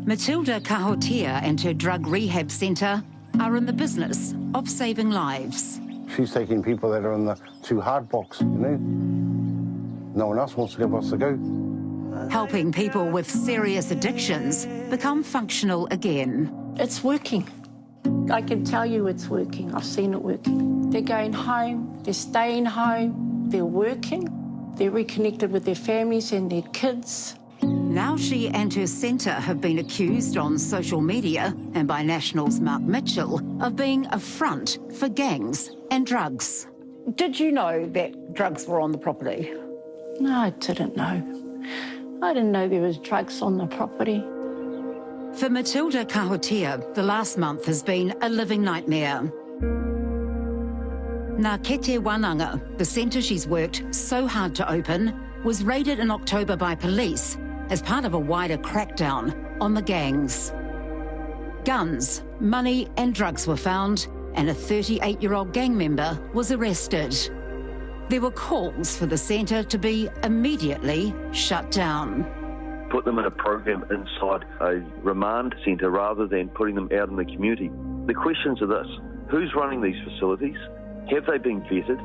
Matilda Kahotea and her drug rehab centre are in the business of saving lives. She's taking people that are in the too hard box, you know. No one else wants to give us a go. Helping people with serious addictions become functional again. It's working. I can tell you it's working. I've seen it working. They're going home, they're staying home, they're working, they're reconnected with their families and their kids. Now she and her centre have been accused on social media and by National's Mark Mitchell of being a front for gangs and drugs. Did you know that drugs were on the property? No, I didn't know. I didn't know there was drugs on the property. For Matilda Kahotea, the last month has been a living nightmare. Nga Kete Wananga, the centre she's worked so hard to open, was raided in October by police as part of a wider crackdown on the gangs. Guns, money and drugs were found, and a 38-year-old gang member was arrested. There were calls for the centre to be immediately shut down. Put them in a program inside a remand centre rather than putting them out in the community. The questions are this: who's running these facilities? Have they been vetted?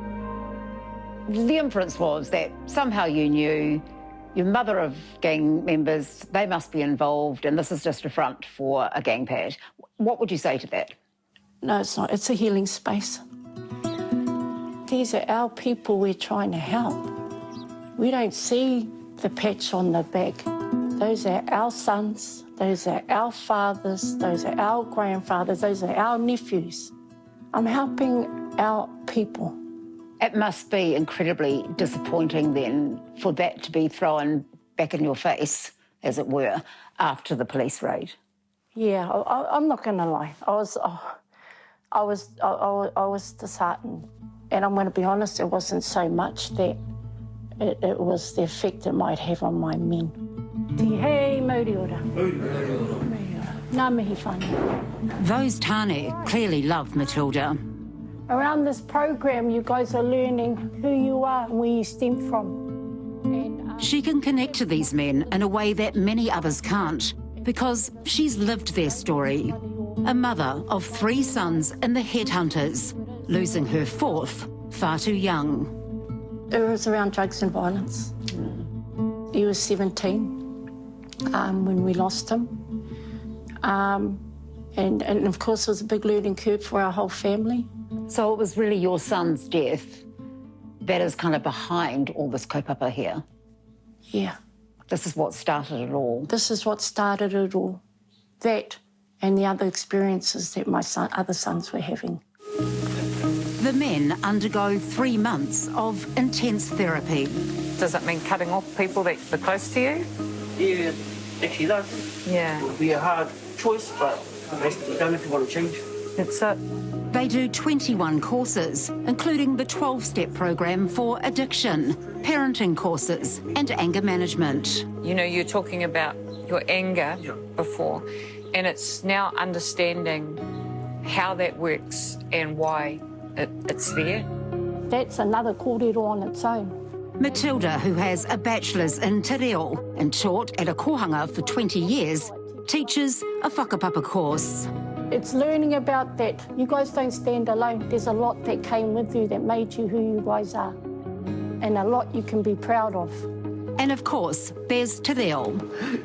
The inference was that somehow you knew your mother of gang members, they must be involved, and this is just a front for a gang pad. What would you say to that? No, it's not. It's a healing space. These are our people we're trying to help. We don't see the patch on the back. Those are our sons, those are our fathers, those are our grandfathers, those are our nephews. I'm helping our people. It must be incredibly disappointing then for that to be thrown back in your face, as it were, after the police raid. Yeah, I'm not going to lie. I was disheartened, and I'm going to be honest. It wasn't so much that it was the effect it might have on my men. Te hei mauri ora. Ngā mihi whānau. Those tāne clearly love Matilda. Around this program, you guys are learning who you are and where you stem from. And, She can connect to these men in a way that many others can't, because she's lived their story. A mother of 3 sons in the headhunters, losing her 4th far too young. It was around drugs and violence. He was 17 when we lost him. And of course, it was a big learning curve for our whole family. So it was really your son's death that is kind of behind all this kaupapa here. Yeah. This is what started it all. This is what started it all. That and the other experiences that my other sons were having. The men undergo 3 months of intense therapy. Does that mean cutting off people that are close to you? Yeah, actually does. Yeah. It would be a hard choice, but you don't if you want to change. It's it. They do 21 courses, including the 12-step program for addiction, parenting courses and anger management. You know, you're talking about your anger before, and it's now understanding how that works and why it's there. That's another kōrero on its own. Matilda, who has a bachelor's in te reo and taught at a kohanga for 20 years, teaches a whakapapa course. It's learning about that. You guys don't stand alone. There's a lot that came with you that made you who you guys are, and a lot you can be proud of. And of course, there's te reo.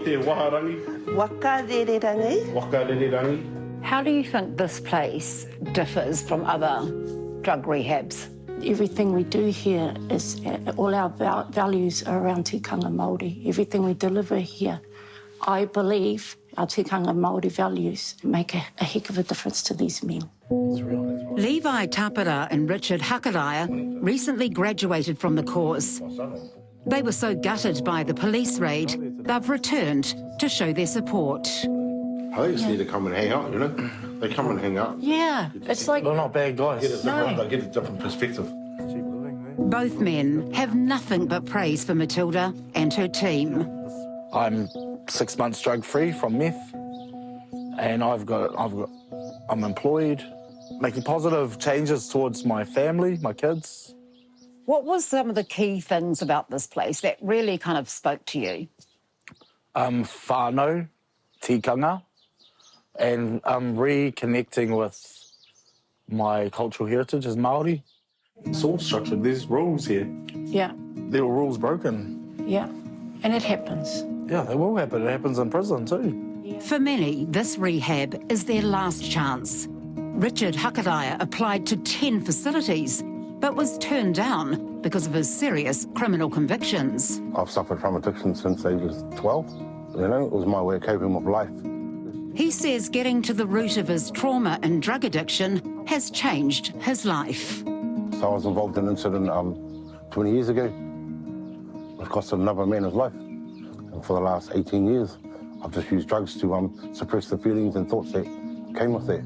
Te waharangi. Waka rererangi. Waka rererangi. How do you think this place differs from other drug rehabs? Everything we do here is, all our values are around tikanga Māori. Everything we deliver here, I believe our tikanga Māori values make a heck of a difference to these men. Levi Tapara and Richard Hakaraia recently graduated from the course. They were so gutted by the police raid, they've returned to show their support. I just need to come and hang out, you know? They come and hang out. Yeah, it's like... They're not bad guys. They get a different perspective. Both men have nothing but praise for Matilda and her team. I'm 6 months drug-free from meth, and I'm employed, making positive changes towards my family, my kids. What was some of the key things about this place that really kind of spoke to you? Whānau, tikanga, and I'm reconnecting with my cultural heritage as Māori. It's all structured. There's rules here. Yeah, There are rules broken. yeah. And it happens. Yeah, it will happen. It happens in prison too. For many, this rehab is their last chance. Richard Hakaraia applied to 10 facilities, but was turned down because of his serious criminal convictions. I've suffered from addiction since I was 12. You know, it was my way of coping with life. He says getting to the root of his trauma and drug addiction has changed his life. So I was involved in an incident 20 years ago, which costed another man his life. And for the last 18 years, I've just used drugs to suppress the feelings and thoughts that came with that.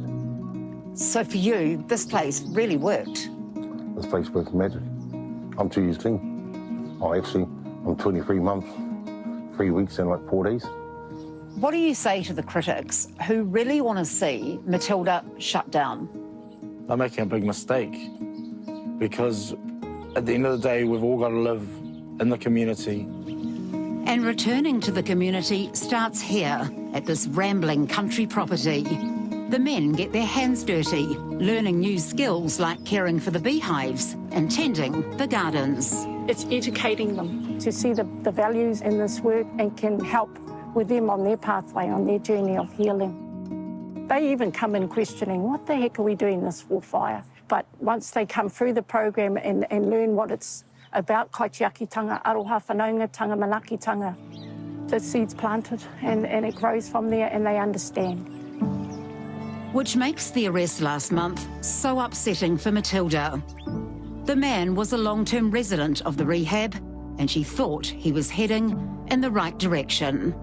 So for you, this place really worked. This place works magic. I'm 2 years clean. Oh, actually, I'm 23 months, 3 weeks and like 4 days. What do you say to the critics who really want to see Matilda shut down? They're making a big mistake because at the end of the day, we've all got to live in the community. And returning to the community starts here, at this rambling country property. The men get their hands dirty, learning new skills like caring for the beehives and tending the gardens. It's educating them to see the values in this work and can help with them on their pathway, on their journey of healing. They even come in questioning, what the heck are we doing this for, Fire? But once they come through the program and learn what it's about, kaitiakitanga, aroha whanaungatanga, manakitanga, the seed's planted and it grows from there and they understand. Which makes the arrest last month so upsetting for Matilda. The man was a long-term resident of the rehab and she thought he was heading in the right direction.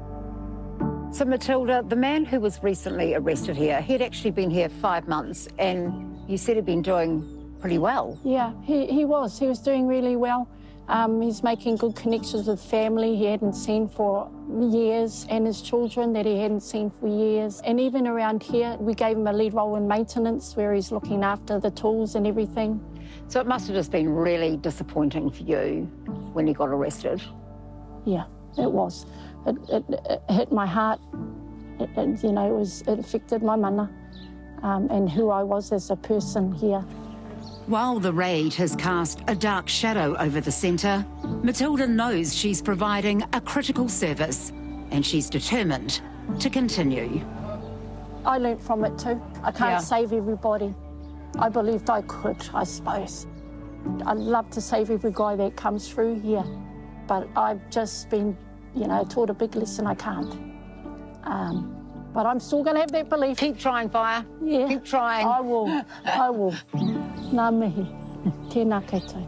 So Matilda, the man who was recently arrested here, he'd actually been here 5 months and you said he'd been doing pretty well. Yeah, he was doing really well. He's making good connections with family he hadn't seen for years and his children that he hadn't seen for years. And even around here, we gave him a lead role in maintenance where he's looking after the tools and everything. So it must have just been really disappointing for you when you got arrested. Yeah, it was. It hit my heart. It affected my mana and who I was as a person here. While the raid has cast a dark shadow over the centre, Matilda knows she's providing a critical service and she's determined to continue. I learnt from it too. I can't save everybody. I believed I could, I suppose. I'd love to save every guy that comes through here, but I've just been, taught a big lesson I can't. But I'm still going to have that belief. Keep trying, Fire. Yeah. Keep trying. I will. Ngā mihi. Tēnā koutou.